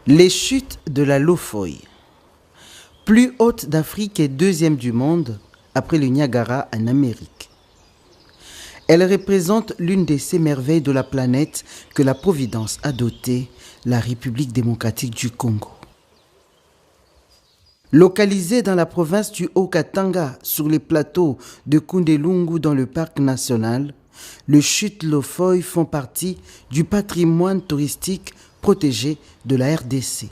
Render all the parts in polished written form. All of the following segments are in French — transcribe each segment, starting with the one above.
Les chutes de la Lofoï. Plus haute d'Afrique et deuxième du monde, après le Niagara en Amérique. Elle représente l'une de ces merveilles de la planète que la Providence a dotée, la République démocratique du Congo. Localisée dans la province du Haut-Katanga, sur les plateaux de Kundelungu dans le parc national, les chutes Lofoï font partie du patrimoine touristique protégé de la RDC.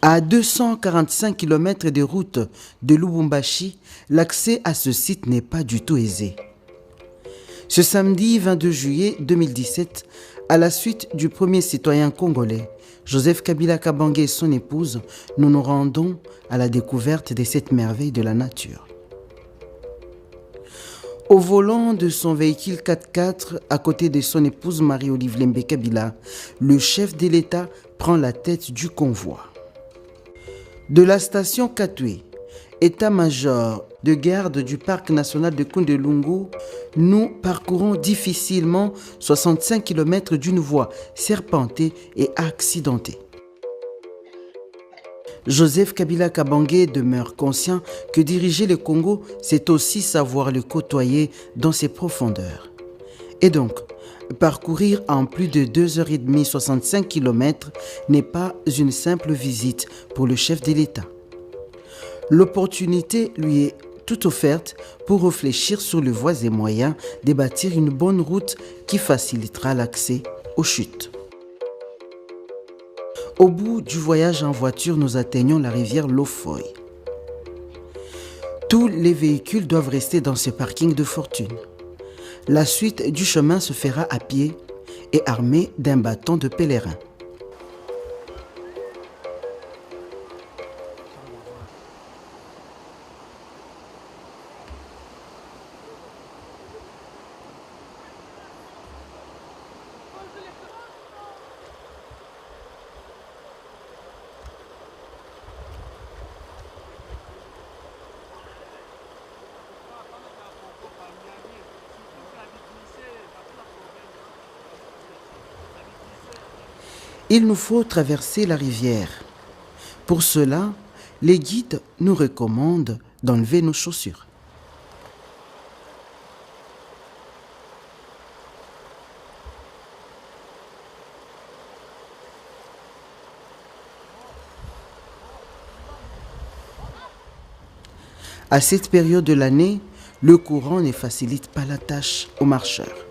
À 245 km de route de Lubumbashi, l'accès à ce site n'est pas du tout aisé. Ce samedi 22 juillet 2017, à la suite du premier citoyen congolais, Joseph Kabila Kabange et son épouse, nous nous rendons à la découverte de cette merveille de la nature. Au volant de son véhicule 4x4, à côté de son épouse Marie-Olive Lembe Kabila, le chef de l'État prend la tête du convoi. De la station Katwe, état-major de garde du parc national de Kundelungu, nous parcourons difficilement 65 km d'une voie serpentée et accidentée. Joseph Kabila Kabange demeure conscient que diriger le Congo, c'est aussi savoir le côtoyer dans ses profondeurs. Et donc, parcourir en plus de 2h30 65 km n'est pas une simple visite pour le chef de l'État. L'opportunité lui est toute offerte pour réfléchir sur les voies et moyens de bâtir une bonne route qui facilitera l'accès aux chutes. Au bout du voyage en voiture, nous atteignons la rivière Lofoï. Tous les véhicules doivent rester dans ce parking de fortune. La suite du chemin se fera à pied et armé d'un bâton de pèlerin. Il nous faut traverser la rivière. Pour cela, les guides nous recommandent d'enlever nos chaussures. À cette période de l'année, le courant ne facilite pas la tâche aux marcheurs.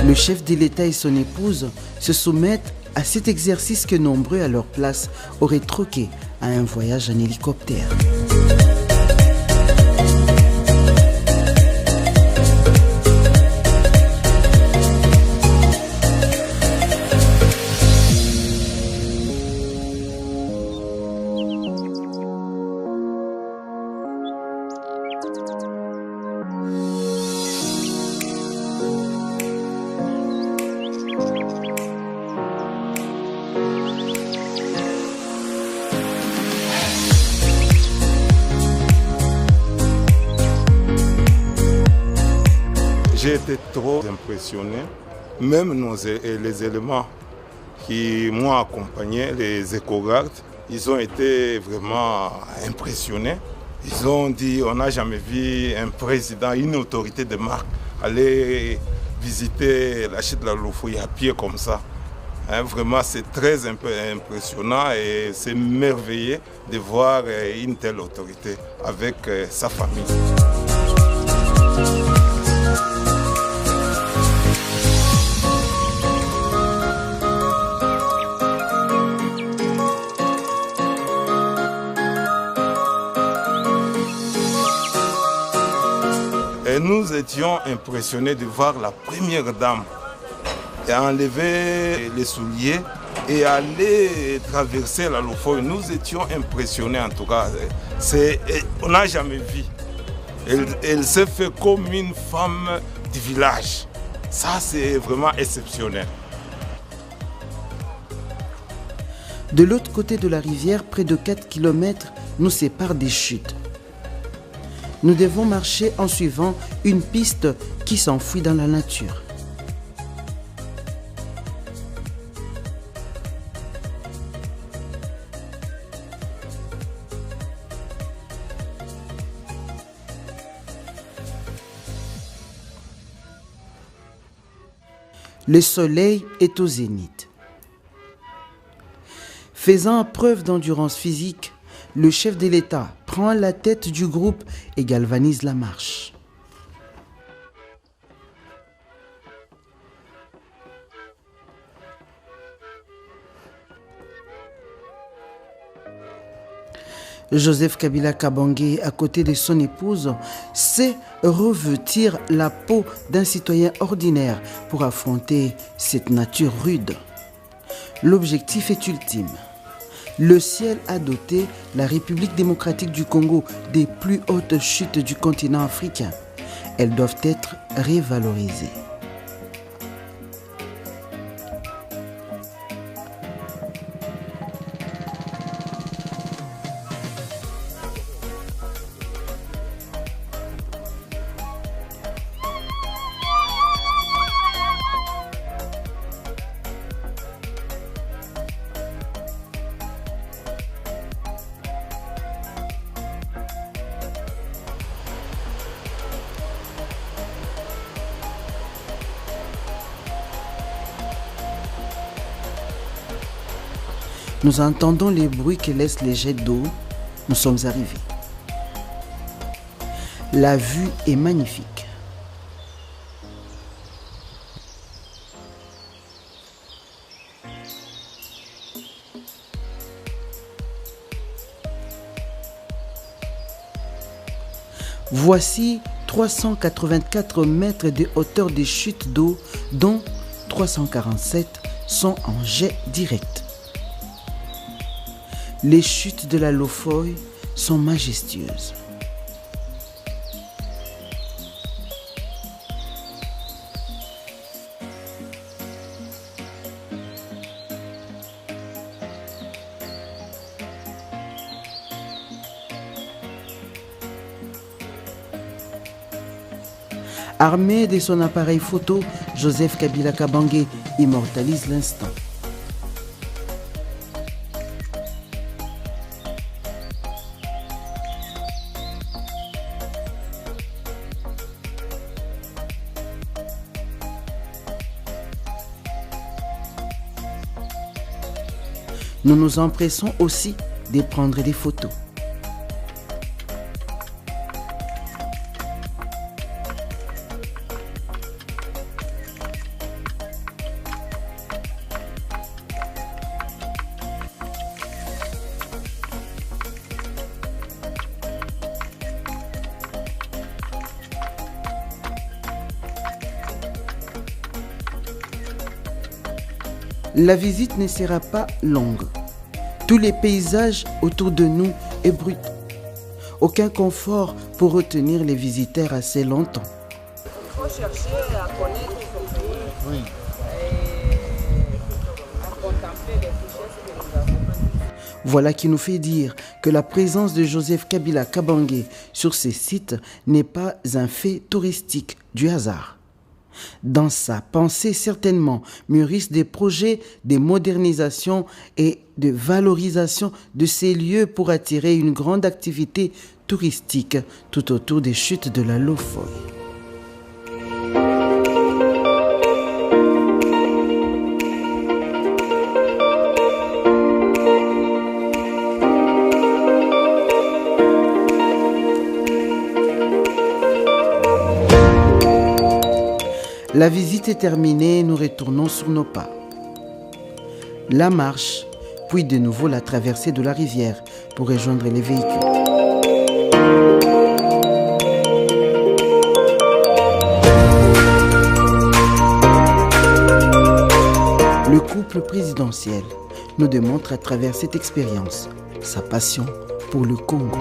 Le chef de l'État et son épouse se soumettent à cet exercice que nombreux à leur place auraient troqué à un voyage en hélicoptère. été trop impressionné. Même les éléments qui m'ont accompagné, les éco-gardes, ils ont été vraiment impressionnés. Ils ont dit, on n'a jamais vu un président, une autorité de marque aller visiter la chute de la Lofouille à pied comme ça. Vraiment, c'est très impressionnant et c'est merveilleux de voir une telle autorité avec sa famille. Et nous étions impressionnés de voir la première dame enlever les souliers et aller traverser la Lofouille. Nous étions impressionnés en tout cas. On n'a jamais vu. Elle s'est fait comme une femme du village. Ça, c'est vraiment exceptionnel. De l'autre côté de la rivière, près de 4 km, nous séparent des chutes. Nous devons marcher en suivant une piste qui s'enfuit dans la nature. Le soleil est au zénith. Faisant preuve d'endurance physique, le chef de l'État prend la tête du groupe et galvanise la marche. Joseph Kabila Kabange, à côté de son épouse, sait revêtir la peau d'un citoyen ordinaire pour affronter cette nature rude. L'objectif est ultime. Le ciel a doté la République démocratique du Congo des plus hautes chutes du continent africain. Elles doivent être révalorisées. Nous entendons les bruits que laissent les jets d'eau. Nous sommes arrivés. La vue est magnifique. Voici 384 mètres de hauteur de chute d'eau, dont 347 sont en jet direct. Les chutes de la Lofouille sont majestueuses. Armé de son appareil photo, Joseph Kabila Kabange immortalise l'instant. Nous nous empressons aussi de prendre des photos. La visite ne sera pas longue. Tous les paysages autour de nous est brut. Aucun confort pour retenir les visiteurs assez longtemps. Il faut chercher à connaître son pays et à contempler les richesses que nous avons. Voilà qui nous fait dire que la présence de Joseph Kabila Kabange sur ces sites n'est pas un fait touristique du hasard. Dans sa pensée, certainement, mûrissent des projets de modernisation et de valorisation de ces lieux pour attirer une grande activité touristique tout autour des chutes de la Lofoye. La visite est terminée, nous retournons sur nos pas. La marche, puis de nouveau la traversée de la rivière pour rejoindre les véhicules. Le couple présidentiel nous démontre à travers cette expérience sa passion pour le Congo.